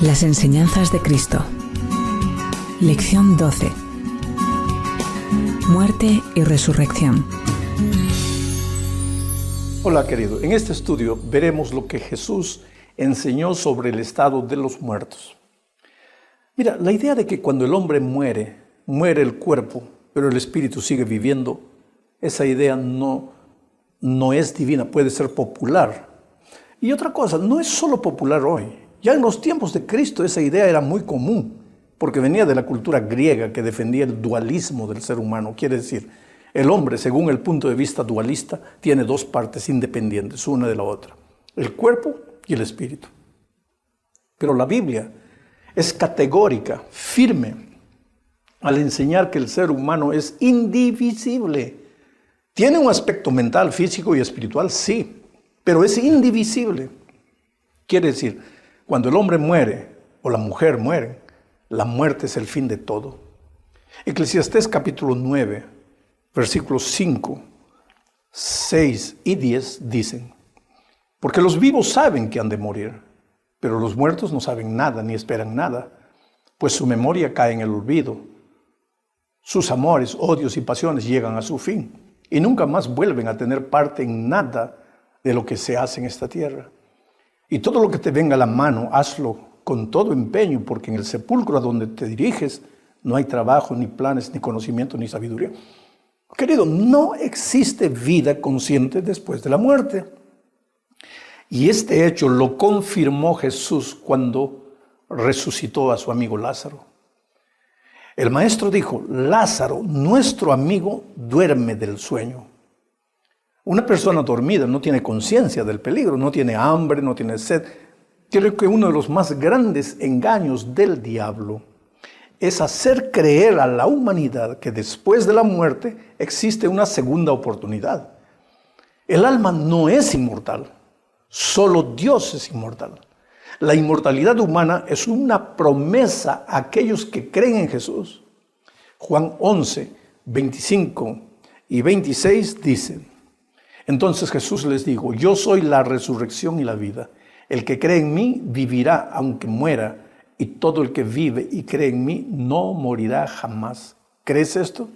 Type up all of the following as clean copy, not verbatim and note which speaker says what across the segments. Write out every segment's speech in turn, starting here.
Speaker 1: Las enseñanzas de Cristo. Lección 12. Muerte y resurrección.
Speaker 2: Hola querido, en este estudio veremos lo que Jesús enseñó sobre el estado de los muertos. Mira, la idea de que cuando el hombre muere, muere el cuerpo, pero el espíritu sigue viviendo, esa idea no es divina, puede ser popular. Y otra cosa, no es solo popular hoy. Ya en los tiempos de Cristo esa idea era muy común, porque venía de la cultura griega que defendía el dualismo del ser humano. Quiere decir, el hombre, según el punto de vista dualista, tiene dos partes independientes, una de la otra: el cuerpo y el espíritu. Pero la Biblia es categórica, firme, al enseñar que el ser humano es indivisible. Tiene un aspecto mental, físico y espiritual, sí, pero es indivisible. Quiere decir, cuando el hombre muere o la mujer muere, la muerte es el fin de todo. Eclesiastés capítulo 9, versículos 5, 6 y 10 dicen: porque los vivos saben que han de morir, pero los muertos no saben nada ni esperan nada, pues su memoria cae en el olvido. Sus amores, odios y pasiones llegan a su fin y nunca más vuelven a tener parte en nada de lo que se hace en esta tierra. Y todo lo que te venga a la mano, hazlo con todo empeño, porque en el sepulcro a donde te diriges no hay trabajo, ni planes, ni conocimiento, ni sabiduría. Querido, no existe vida consciente después de la muerte. Y este hecho lo confirmó Jesús cuando resucitó a su amigo Lázaro. El maestro dijo: Lázaro, nuestro amigo, duerme del sueño. Una persona dormida no tiene conciencia del peligro, no tiene hambre, no tiene sed. Creo que uno de los más grandes engaños del diablo es hacer creer a la humanidad que después de la muerte existe una segunda oportunidad. El alma no es inmortal, solo Dios es inmortal. La inmortalidad humana es una promesa a aquellos que creen en Jesús. Juan 11, 25 y 26 dice: entonces Jesús les dijo: yo soy la resurrección y la vida. El que cree en mí vivirá aunque muera, y todo el que vive y cree en mí no morirá jamás. ¿Crees esto?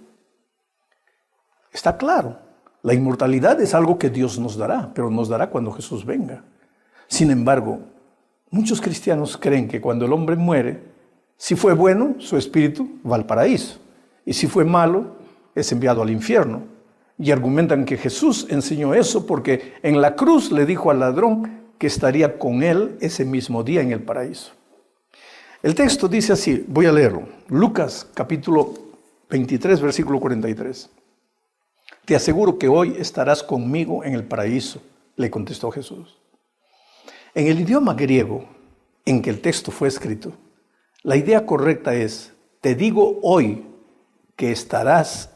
Speaker 2: Está claro. La inmortalidad es algo que Dios nos dará, pero nos dará cuando Jesús venga. Sin embargo, muchos cristianos creen que cuando el hombre muere, si fue bueno, su espíritu va al paraíso, y si fue malo, es enviado al infierno. Y argumentan que Jesús enseñó eso porque en la cruz le dijo al ladrón que estaría con él ese mismo día en el paraíso. El texto dice así, voy a leerlo. Lucas capítulo 23, versículo 43. Te aseguro que hoy estarás conmigo en el paraíso, le contestó Jesús. En el idioma griego en que el texto fue escrito, la idea correcta es: te digo hoy que estarás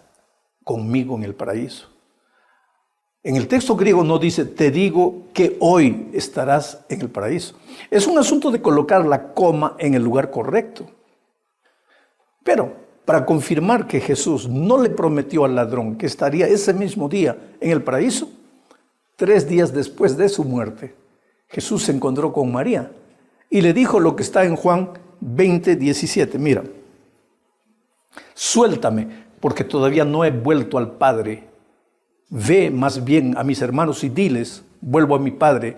Speaker 2: conmigo en el paraíso. En el texto griego no dice: te digo que hoy estarás en el paraíso. Es un asunto de colocar la coma en el lugar correcto. Pero para confirmar que Jesús no le prometió al ladrón que estaría ese mismo día en el paraíso, 3 días después de su muerte, Jesús se encontró con María y le dijo lo que está en Juan 20, 17. Mira: suéltame, porque todavía no he vuelto al Padre. Ve más bien a mis hermanos y diles: vuelvo a mi Padre,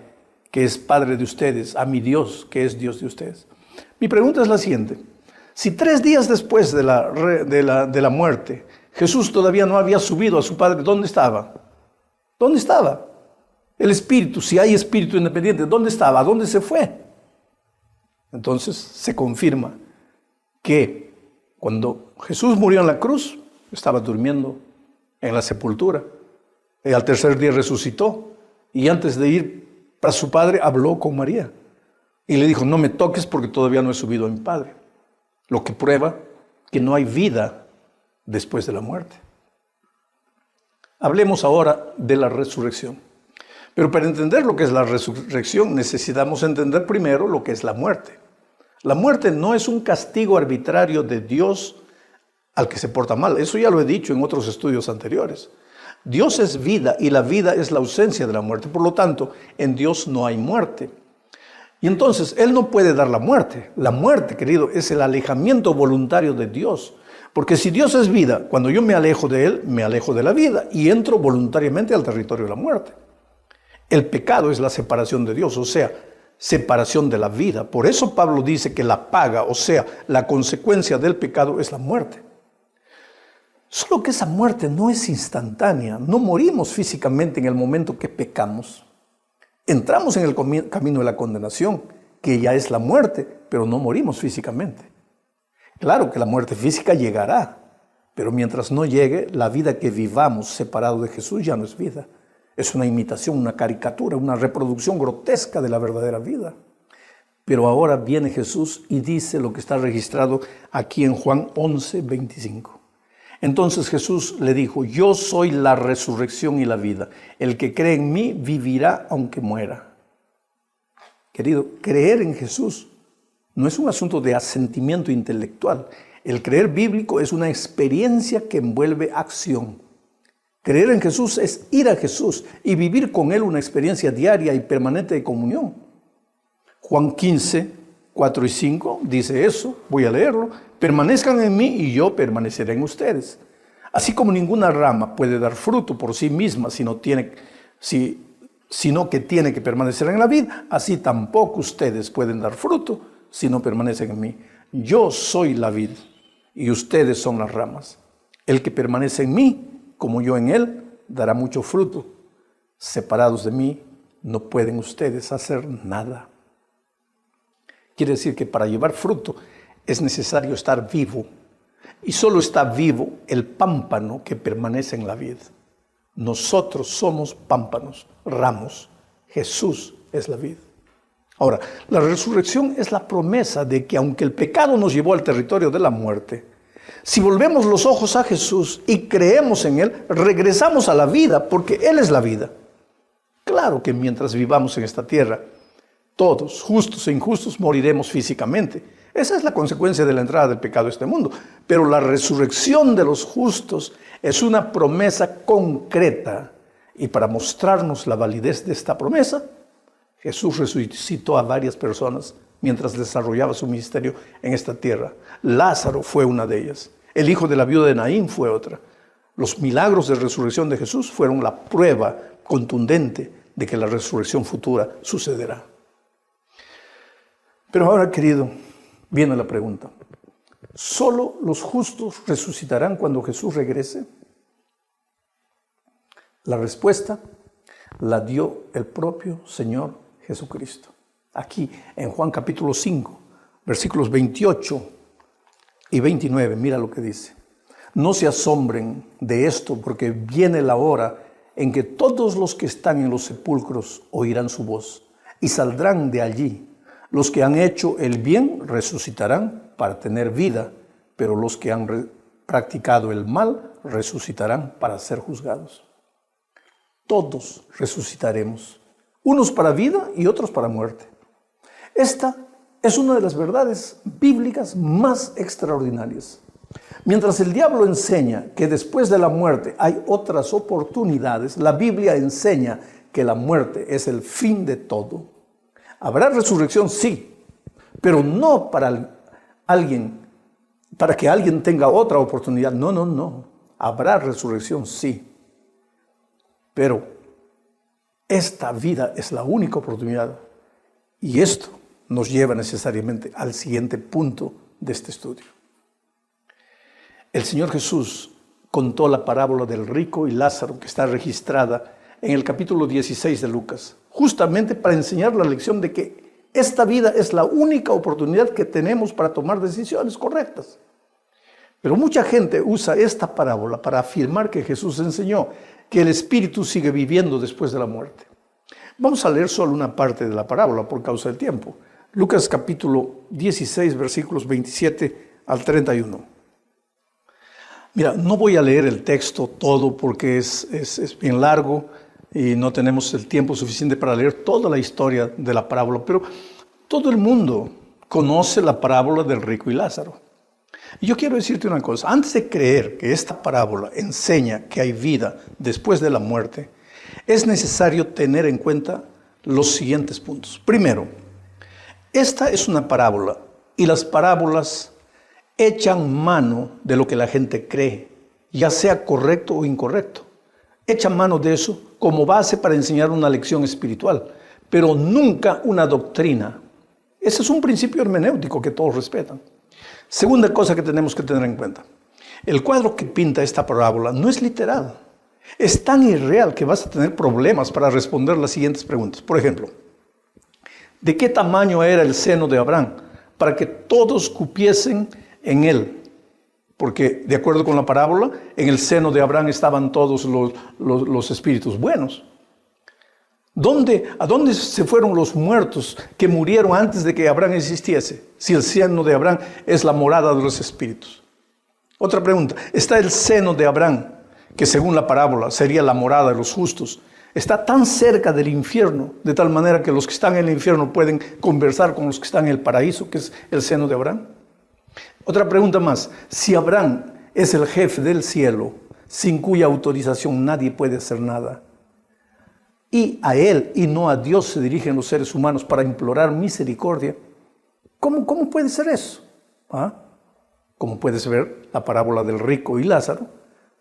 Speaker 2: que es Padre de ustedes, a mi Dios, que es Dios de ustedes. Mi pregunta es la siguiente: si 3 días después de la muerte, Jesús todavía no había subido a su Padre, ¿dónde estaba? ¿Dónde estaba? El espíritu, si hay espíritu independiente, ¿dónde estaba? ¿A dónde se fue? Entonces se confirma que cuando Jesús murió en la cruz, estaba durmiendo en la sepultura. Y al tercer día resucitó. Y antes de ir para su Padre, habló con María. Y le dijo: no me toques porque todavía no he subido a mi Padre. Lo que prueba que no hay vida después de la muerte. Hablemos ahora de la resurrección. Pero para entender lo que es la resurrección, necesitamos entender primero lo que es la muerte. La muerte no es un castigo arbitrario de Dios al que se porta mal. Eso ya lo he dicho en otros estudios anteriores. Dios es vida y la vida es la ausencia de la muerte. Por lo tanto, en Dios no hay muerte. Y entonces Él no puede dar la muerte. La muerte, querido, es el alejamiento voluntario de Dios. Porque si Dios es vida, cuando yo me alejo de Él, me alejo de la vida y entro voluntariamente al territorio de la muerte. El pecado es la separación de Dios, o sea, separación de la vida. Por eso Pablo dice que la paga, o sea, la consecuencia del pecado es la muerte. Solo que esa muerte no es instantánea. No morimos físicamente en el momento que pecamos. Entramos en el camino de la condenación, que ya es la muerte, pero no morimos físicamente. Claro que la muerte física llegará, pero mientras no llegue, la vida que vivamos separado de Jesús ya no es vida. Es una imitación, una caricatura, una reproducción grotesca de la verdadera vida. Pero ahora viene Jesús y dice lo que está registrado aquí en Juan 11:25. Entonces Jesús le dijo: yo soy la resurrección y la vida. El que cree en mí vivirá aunque muera. Querido, creer en Jesús no es un asunto de asentimiento intelectual. El creer bíblico es una experiencia que envuelve acción. Creer en Jesús es ir a Jesús y vivir con Él una experiencia diaria y permanente de comunión. Juan 15, 4 y 5 dice eso, voy a leerlo. Permanezcan en mí y yo permaneceré en ustedes. Así como ninguna rama puede dar fruto por sí misma sino que tiene que permanecer en la vid, así tampoco ustedes pueden dar fruto si no permanecen en mí. Yo soy la vid y ustedes son las ramas. El que permanece en mí, como yo en él, dará mucho fruto. Separados de mí, no pueden ustedes hacer nada. Quiere decir que para llevar fruto es necesario estar vivo. Y solo está vivo el pámpano que permanece en la vid. Nosotros somos pámpanos, ramos. Jesús es la vid. Ahora, la resurrección es la promesa de que aunque el pecado nos llevó al territorio de la muerte, si volvemos los ojos a Jesús y creemos en Él, regresamos a la vida porque Él es la vida. Claro que mientras vivamos en esta tierra, todos, justos e injustos, moriremos físicamente. Esa es la consecuencia de la entrada del pecado a este mundo. Pero la resurrección de los justos es una promesa concreta. Y para mostrarnos la validez de esta promesa, Jesús resucitó a varias personas mientras desarrollaba su ministerio en esta tierra. Lázaro fue una de ellas. El hijo de la viuda de Naín fue otra. Los milagros de resurrección de Jesús fueron la prueba contundente de que la resurrección futura sucederá. Pero ahora, querido, viene la pregunta. ¿Solo los justos resucitarán cuando Jesús regrese? La respuesta la dio el propio Señor Jesucristo. Aquí en Juan capítulo 5, versículos 28 y 29, mira lo que dice. No se asombren de esto, porque viene la hora en que todos los que están en los sepulcros oirán su voz y saldrán de allí. Los que han hecho el bien resucitarán para tener vida, pero los que han practicado el mal resucitarán para ser juzgados. Todos resucitaremos, unos para vida y otros para muerte. Esta es una de las verdades bíblicas más extraordinarias. Mientras el diablo enseña que después de la muerte hay otras oportunidades, la Biblia enseña que la muerte es el fin de todo. Habrá resurrección, sí, pero no para que alguien tenga otra oportunidad. No. Habrá resurrección, sí. Pero esta vida es la única oportunidad. Y esto nos lleva necesariamente al siguiente punto de este estudio. El Señor Jesús contó la parábola del rico y Lázaro, que está registrada en el capítulo 16 de Lucas, justamente para enseñar la lección de que esta vida es la única oportunidad que tenemos para tomar decisiones correctas. Pero mucha gente usa esta parábola para afirmar que Jesús enseñó que el espíritu sigue viviendo después de la muerte. Vamos a leer solo una parte de la parábola por causa del tiempo. Lucas capítulo 16, versículos 27 al 31. Mira, no voy a leer el texto todo porque es bien largo y no tenemos el tiempo suficiente para leer toda la historia de la parábola, pero todo el mundo conoce la parábola del rico y Lázaro. Y yo quiero decirte una cosa, antes de creer que esta parábola enseña que hay vida después de la muerte, es necesario tener en cuenta los siguientes puntos. Primero, esta es una parábola y las parábolas echan mano de lo que la gente cree, ya sea correcto o incorrecto. Echan mano de eso como base para enseñar una lección espiritual, pero nunca una doctrina. Ese es un principio hermenéutico que todos respetan. Segunda cosa que tenemos que tener en cuenta. El cuadro que pinta esta parábola no es literal. Es tan irreal que vas a tener problemas para responder las siguientes preguntas. Por ejemplo, ¿de qué tamaño era el seno de Abraham para que todos cupiesen en él? Porque, de acuerdo con la parábola, en el seno de Abraham estaban todos los espíritus buenos. ¿A dónde se fueron los muertos que murieron antes de que Abraham existiese? Si el seno de Abraham es la morada de los espíritus. Otra pregunta, ¿está el seno de Abraham, que según la parábola sería la morada de los justos, está tan cerca del infierno, de tal manera que los que están en el infierno pueden conversar con los que están en el paraíso, que es el seno de Abraham? Otra pregunta más, si Abraham es el jefe del cielo, sin cuya autorización nadie puede hacer nada, y a él y no a Dios se dirigen los seres humanos para implorar misericordia, ¿cómo puede ser eso? Como puedes ver, la parábola del rico y Lázaro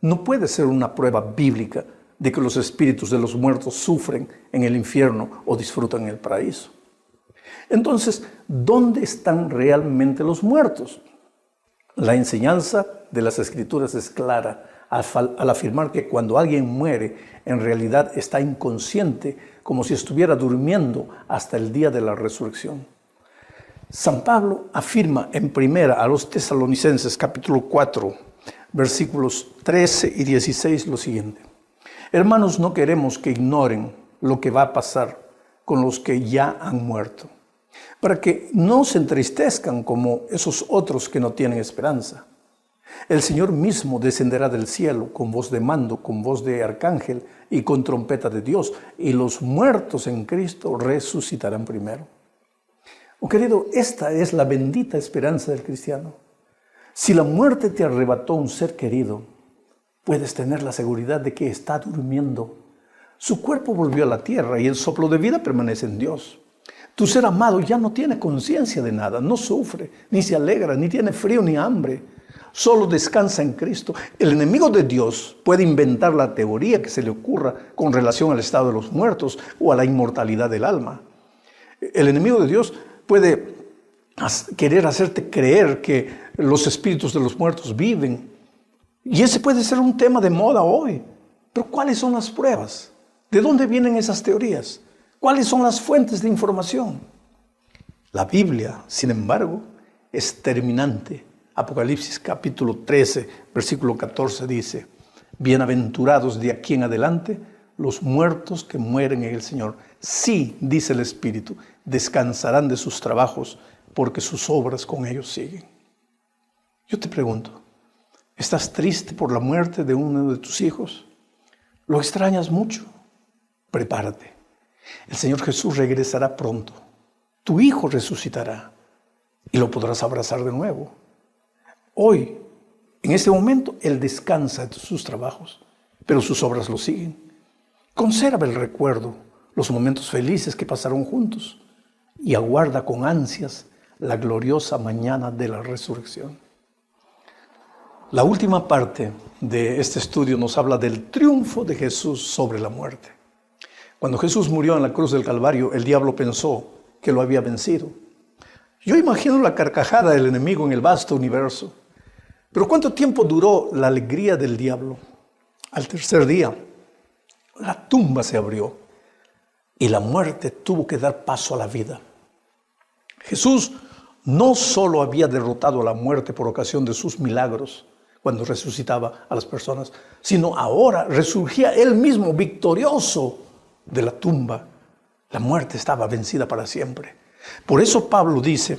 Speaker 2: no puede ser una prueba bíblica de que los espíritus de los muertos sufren en el infierno o disfrutan en el paraíso. Entonces, ¿dónde están realmente los muertos? La enseñanza de las Escrituras es clara al afirmar que cuando alguien muere, en realidad está inconsciente, como si estuviera durmiendo hasta el día de la resurrección. San Pablo afirma en primera a los Tesalonicenses, capítulo 4, versículos 13 y 16, lo siguiente. Hermanos, no queremos que ignoren lo que va a pasar con los que ya han muerto, para que no se entristezcan como esos otros que no tienen esperanza. El Señor mismo descenderá del cielo con voz de mando, con voz de arcángel y con trompeta de Dios, y los muertos en Cristo resucitarán primero. Oh, querido, esta es la bendita esperanza del cristiano. Si la muerte te arrebató un ser querido, puedes tener la seguridad de que está durmiendo. Su cuerpo volvió a la tierra y el soplo de vida permanece en Dios. Tu ser amado ya no tiene conciencia de nada, no sufre, ni se alegra, ni tiene frío ni hambre. Solo descansa en Cristo. El enemigo de Dios puede inventar la teoría que se le ocurra con relación al estado de los muertos o a la inmortalidad del alma. El enemigo de Dios puede querer hacerte creer que los espíritus de los muertos viven. Y ese puede ser un tema de moda hoy. Pero ¿cuáles son las pruebas? ¿De dónde vienen esas teorías? ¿Cuáles son las fuentes de información? La Biblia, sin embargo, es terminante. Apocalipsis capítulo 13, versículo 14 dice: bienaventurados de aquí en adelante los muertos que mueren en el Señor. Sí, dice el Espíritu, descansarán de sus trabajos porque sus obras con ellos siguen. Yo te pregunto, ¿estás triste por la muerte de uno de tus hijos? ¿Lo extrañas mucho? Prepárate. El Señor Jesús regresará pronto. Tu hijo resucitará y lo podrás abrazar de nuevo. Hoy, en este momento, Él descansa de sus trabajos, pero sus obras lo siguen. Conserva el recuerdo, los momentos felices que pasaron juntos y aguarda con ansias la gloriosa mañana de la resurrección. La última parte de este estudio nos habla del triunfo de Jesús sobre la muerte. Cuando Jesús murió en la cruz del Calvario, el diablo pensó que lo había vencido. Yo imagino la carcajada del enemigo en el vasto universo. Pero ¿cuánto tiempo duró la alegría del diablo? Al tercer día, la tumba se abrió y la muerte tuvo que dar paso a la vida. Jesús no solo había derrotado a la muerte por ocasión de sus milagros cuando resucitaba a las personas, sino ahora resurgía Él mismo victorioso de la tumba. La muerte estaba vencida para siempre. Por eso Pablo dice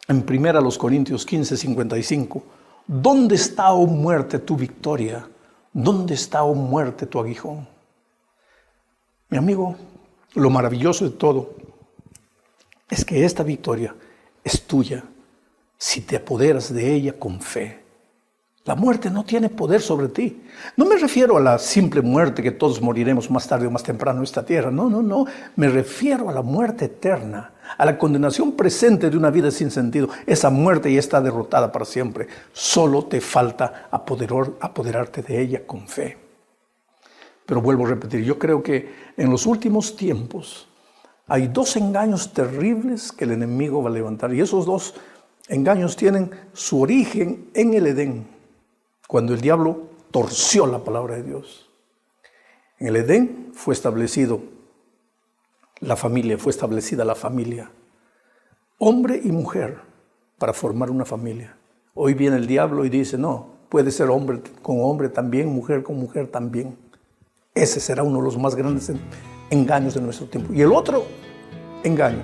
Speaker 2: en 1 Corintios 15:55, ¿dónde está, oh muerte, tu victoria? ¿Dónde está, oh muerte, tu aguijón? Mi amigo, lo maravilloso de todo es que esta victoria es tuya si te apoderas de ella con fe. La muerte no tiene poder sobre ti. No me refiero a la simple muerte que todos moriremos más tarde o más temprano en esta tierra. No, no, no. Me refiero a la muerte eterna, a la condenación presente de una vida sin sentido. Esa muerte ya está derrotada para siempre. Solo te falta apoderarte de ella con fe. Pero vuelvo a repetir, yo creo que en los últimos tiempos hay dos engaños terribles que el enemigo va a levantar. Y esos dos engaños tienen su origen en el Edén, cuando el diablo torció la palabra de Dios. En el Edén fue establecida la familia, hombre y mujer, para formar una familia. Hoy viene el diablo y dice, no, puede ser hombre con hombre también, mujer con mujer también. Ese será uno de los más grandes engaños de nuestro tiempo. Y el otro engaño,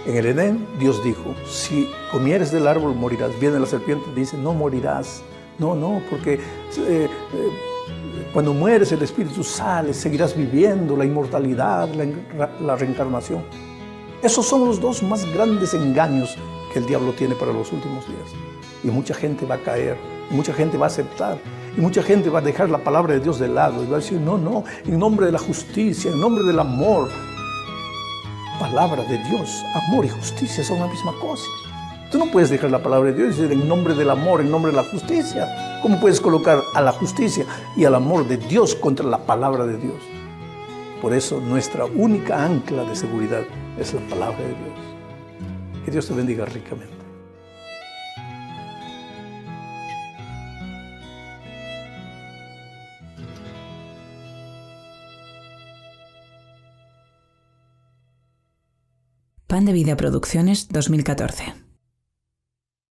Speaker 2: en el Edén Dios dijo, si comieres del árbol morirás. Viene la serpiente y dice, no morirás. No, porque cuando mueres el espíritu sale, seguirás viviendo la inmortalidad, la reencarnación. Esos son los dos más grandes engaños que el diablo tiene para los últimos días. Y mucha gente va a caer, y mucha gente va a aceptar, y mucha gente va a dejar la palabra de Dios de lado y va a decir, no, en nombre de la justicia, en nombre del amor. Palabra de Dios, amor y justicia son la misma cosa. Tú no puedes dejar la palabra de Dios y decir en nombre del amor, en nombre de la justicia. ¿Cómo puedes colocar a la justicia y al amor de Dios contra la palabra de Dios? Por eso nuestra única ancla de seguridad es la palabra de Dios. Que Dios te bendiga ricamente.
Speaker 1: Pan de Vida Producciones 2014.